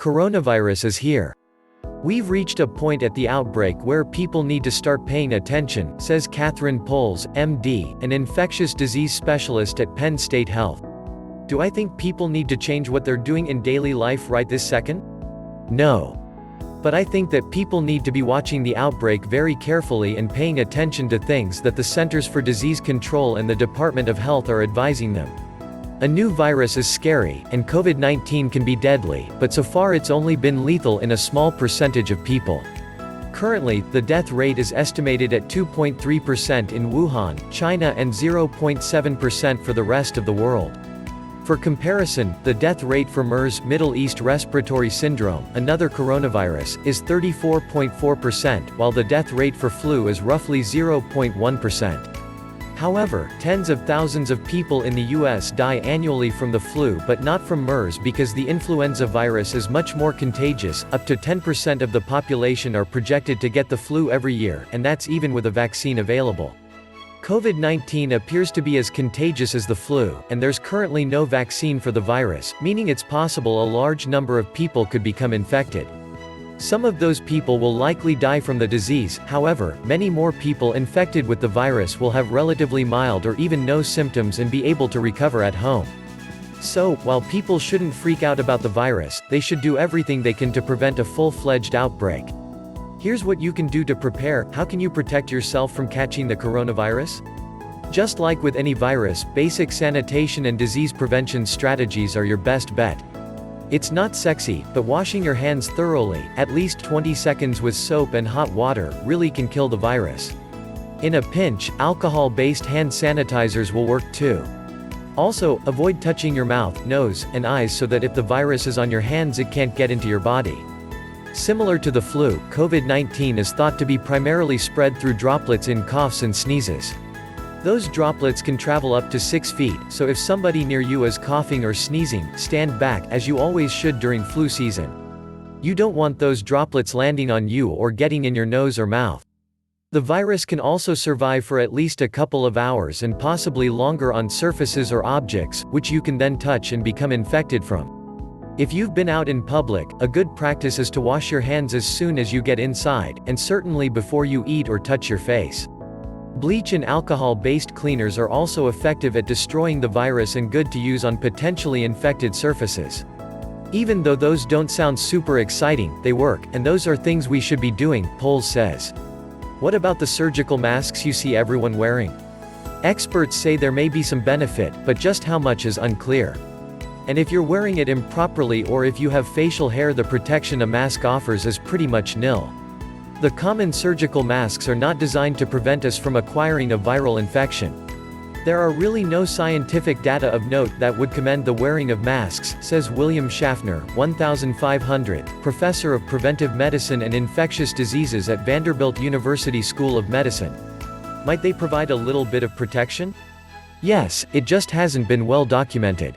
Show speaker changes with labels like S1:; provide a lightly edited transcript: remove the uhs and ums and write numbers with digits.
S1: Coronavirus is here. We've reached a point at the outbreak where people need to start paying attention, says Catherine Poles, MD, an infectious disease specialist at Penn State Health. Do I think people need to change what they're doing in daily life right this second? No. But I think that people need to be watching the outbreak very carefully and paying attention to things that the Centers for Disease Control and the Department of Health are advising them. A new virus is scary, and COVID-19 can be deadly, but so far it's only been lethal in a small percentage of people. Currently, the death rate is estimated at 2.3% in Wuhan, China and 0.7% for the rest of the world. For comparison, the death rate for MERS, Middle East Respiratory Syndrome, another coronavirus, is 34.4%, while the death rate for flu is roughly 0.1%. However, tens of thousands of people in the US die annually from the flu but not from MERS because the influenza virus is much more contagious. Up to 10% of the population are projected to get the flu every year, and that's even with a vaccine available. COVID-19 appears to be as contagious as the flu, and there's currently no vaccine for the virus, meaning it's possible a large number of people could become infected. Some of those people will likely die from the disease. However, many more people infected with the virus will have relatively mild or even no symptoms and be able to recover at home. So, while people shouldn't freak out about the virus, they should do everything they can to prevent a full-fledged outbreak. Here's what you can do to prepare. How can you protect yourself from catching the coronavirus? Just like with any virus, basic sanitation and disease prevention strategies are your best bet. It's not sexy, but washing your hands thoroughly, at least 20 seconds with soap and hot water, really can kill the virus. In a pinch, alcohol-based hand sanitizers will work too. Also, avoid touching your mouth, nose, and eyes so that if the virus is on your hands it can't get into your body. Similar to the flu, COVID-19 is thought to be primarily spread through droplets in coughs and sneezes. Those droplets can travel up to 6 feet, so if somebody near you is coughing or sneezing, stand back, as you always should during flu season. You don't want those droplets landing on you or getting in your nose or mouth. The virus can also survive for at least a couple of hours and possibly longer on surfaces or objects, which you can then touch and become infected from. If you've been out in public, a good practice is to wash your hands as soon as you get inside, and certainly before you eat or touch your face. Bleach and alcohol-based cleaners are also effective at destroying the virus and good to use on potentially infected surfaces. Even though those don't sound super exciting, they work, and those are things we should be doing, Poles says. What about the surgical masks you see everyone wearing? Experts say there may be some benefit, but just how much is unclear. And if you're wearing it improperly or if you have facial hair, the protection a mask offers is pretty much nil. The common surgical masks are not designed to prevent us from acquiring a viral infection. There are really no scientific data of note that would commend the wearing of masks, says William Schaffner, 1500, professor of preventive medicine and infectious diseases at Vanderbilt University School of Medicine. Might they provide a little bit of protection? Yes, it just hasn't been well documented.